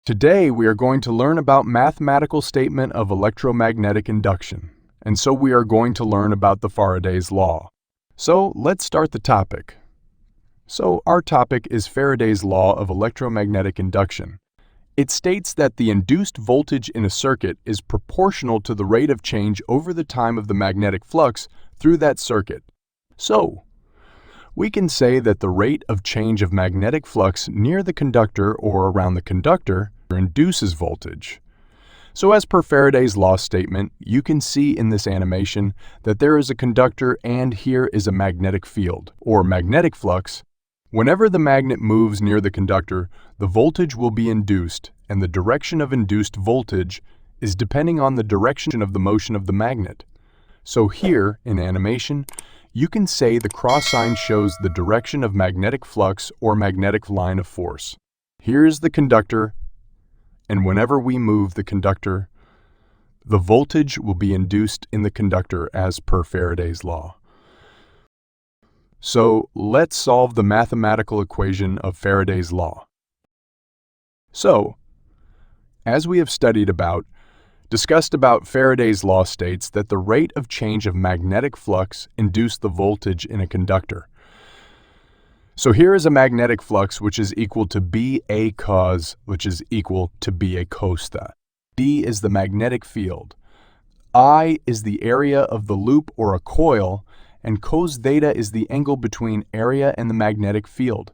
Today we are going to learn about mathematical statement of electromagnetic induction, and so we are going to learn about the Faraday's law. So let's start the topic. So our topic is Faraday's law of electromagnetic induction. It states that the induced voltage in a circuit is proportional to the rate of change over the time of the magnetic flux through that circuit. So we can say that the rate of change of magnetic flux near the conductor or around the conductor induces voltage. So as per Faraday's law statement, you can see in this animation that there is a conductor and here is a magnetic field, or magnetic flux. Whenever the magnet moves near the conductor, the voltage will be induced, and the direction of induced voltage is depending on the direction of the motion of the magnet. So here, in animation, you can say the cross sign shows the direction of magnetic flux or magnetic line of force. Here is the conductor, and whenever we move the conductor, the voltage will be induced in the conductor as per Faraday's law. So let's solve the mathematical equation of Faraday's law. So, as we have discussed about Faraday's law states that the rate of change of magnetic flux induced the voltage in a conductor. So here is a magnetic flux which is equal to BA cos, which is equal to BA cos theta. B is the magnetic field. I is the area of the loop or a coil, and cos theta is the angle between area and the magnetic field.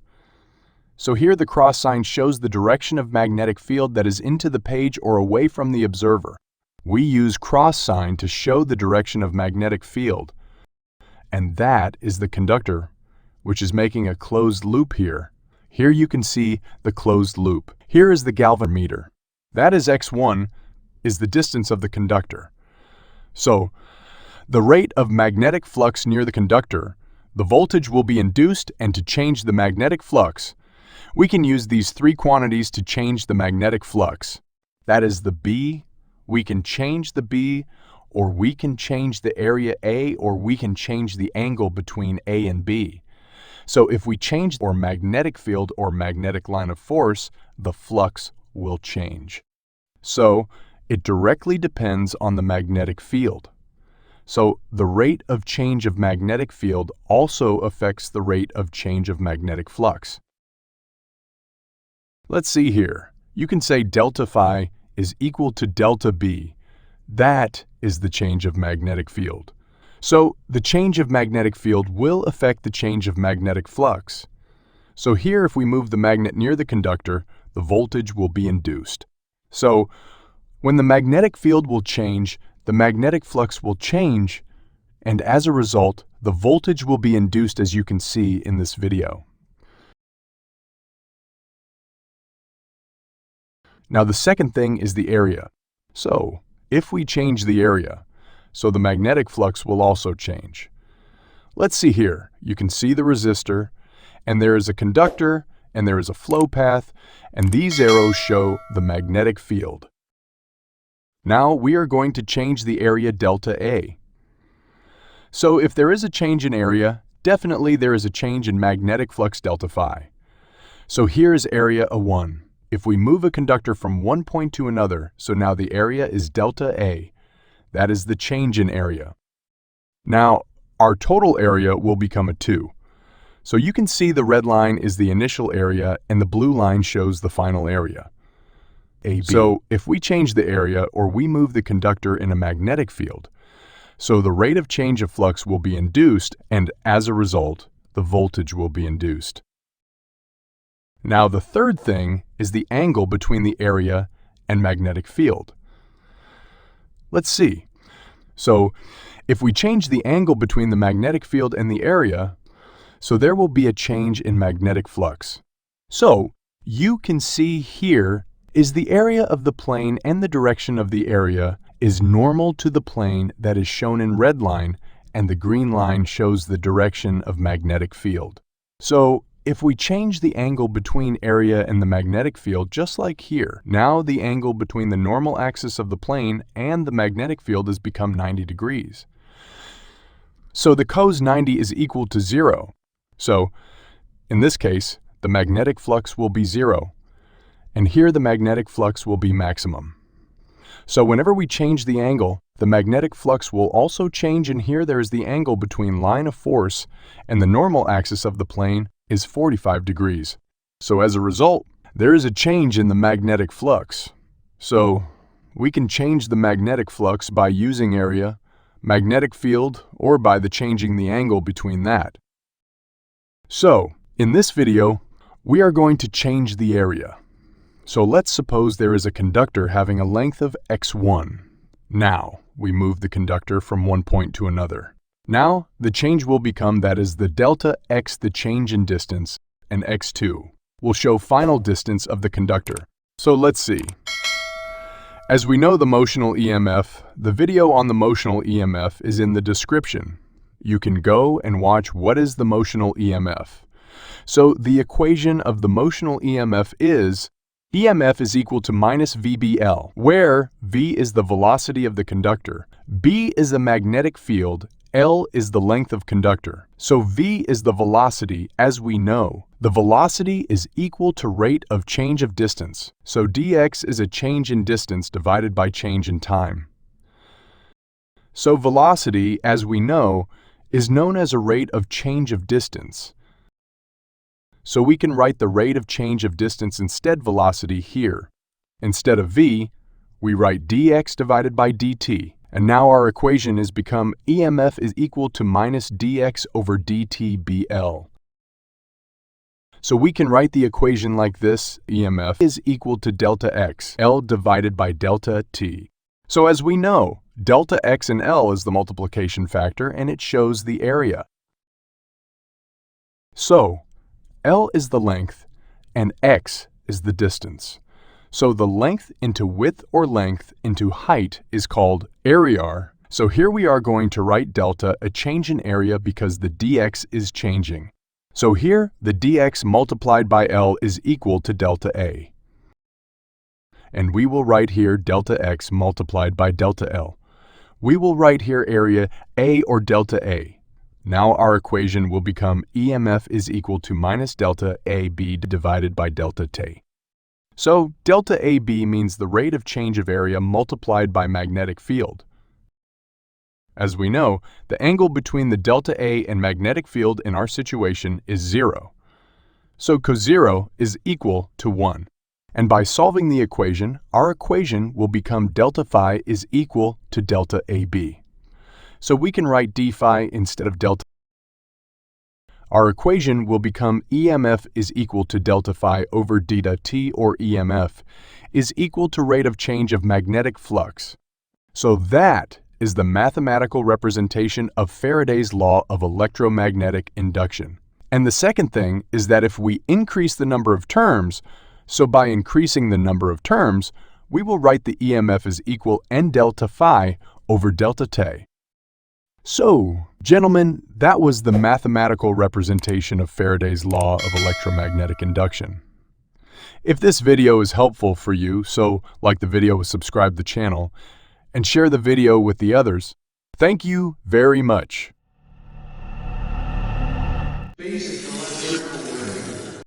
So here the cross sign shows the direction of magnetic field that is into the page or away from the observer. We use cross sign to show the direction of magnetic field, and that is the conductor, which is making a closed loop here. Here you can see the closed loop. Here is the galvanometer. That is x1, is the distance of the conductor. So, the rate of magnetic flux near the conductor, the voltage will be induced, and to change the magnetic flux, we can use these three quantities to change the magnetic flux. That is the B, we can change the B, or we can change the area A, or we can change the angle between A and B. So if we change our magnetic field or magnetic line of force, the flux will change. So it directly depends on the magnetic field. So the rate of change of magnetic field also affects the rate of change of magnetic flux. Let's see here. You can say delta phi is equal to delta B. That is the change of magnetic field. So the change of magnetic field will affect the change of magnetic flux. So here, if we move the magnet near the conductor, the voltage will be induced. So when the magnetic field will change, the magnetic flux will change, and as a result, the voltage will be induced, as you can see in this video. Now the second thing is the area. So if we change the area, so the magnetic flux will also change. Let's see here. You can see the resistor, and there is a conductor, and there is a flow path, and these arrows show the magnetic field. Now we are going to change the area delta A. So if there is a change in area, definitely there is a change in magnetic flux delta phi. So here is area A1. If we move a conductor from one point to another, so now the area is delta A. That is the change in area. Now, our total area will become a 2. So you can see the red line is the initial area and the blue line shows the final area. AB. So if we change the area or we move the conductor in a magnetic field, so the rate of change of flux will be induced, and as a result, the voltage will be induced. Now the third thing is the angle between the area and magnetic field. Let's see. So if we change the angle between the magnetic field and the area, so there will be a change in magnetic flux. So you can see here is the area of the plane, and the direction of the area is normal to the plane that is shown in red line, and the green line shows the direction of magnetic field. So if we change the angle between area and the magnetic field, just like here, now the angle between the normal axis of the plane and the magnetic field has become 90 degrees. So the cos 90 is equal to 0. So in this case, the magnetic flux will be zero, and here the magnetic flux will be maximum. So whenever we change the angle, the magnetic flux will also change, and here there is the angle between line of force and the normal axis of the plane is 45 degrees. So as a result, there is a change in the magnetic flux. So we can change the magnetic flux by using area, magnetic field, or by changing the angle between that. So in this video, we are going to change the area. So let's suppose there is a conductor having a length of x1. Now, we move the conductor from one point to another. Now, the change will become that is the delta x, the change in distance, and x2 will show final distance of the conductor. So let's see. As we know the motional EMF, the video on the motional EMF is in the description. You can go and watch what is the motional EMF. So the equation of the motional EMF is EMF is equal to minus VBL, where V is the velocity of the conductor, B is the magnetic field, L is the length of conductor. So V is the velocity, as we know. The velocity is equal to rate of change of distance. So dx is a change in distance divided by change in time. So velocity, as we know, is known as a rate of change of distance. So we can write the rate of change of distance instead velocity here. Instead of v, we write dx divided by dt. And now our equation has become EMF is equal to minus dx over dt BL. So we can write the equation like this: EMF is equal to delta x, L divided by delta t. So as we know, delta x and L is the multiplication factor, and it shows the area. So L is the length, and x is the distance. So the length into width or length into height is called area. So here we are going to write delta, a change in area, because the dx is changing. So here, the dx multiplied by L is equal to delta A. And we will write here delta x multiplied by delta L. We will write here area A or delta A. Now our equation will become EMF is equal to minus delta AB divided by delta T. So delta AB means the rate of change of area multiplied by magnetic field. As we know, the angle between the delta A and magnetic field in our situation is 0. So cos0 is equal to 1. And by solving the equation, our equation will become delta phi is equal to delta AB. So we can write d phi instead of delta. Our equation will become EMF is equal to delta phi over delta t, or EMF, is equal to rate of change of magnetic flux. So that is the mathematical representation of Faraday's law of electromagnetic induction. And the second thing is that if we increase the number of terms, so by increasing the number of terms, we will write the EMF as equal n delta phi over delta t. So, gentlemen, that was the mathematical representation of Faraday's law of electromagnetic induction. If this video is helpful for you, so like the video, subscribe the channel, and share the video with the others. Thank you very much. Basically.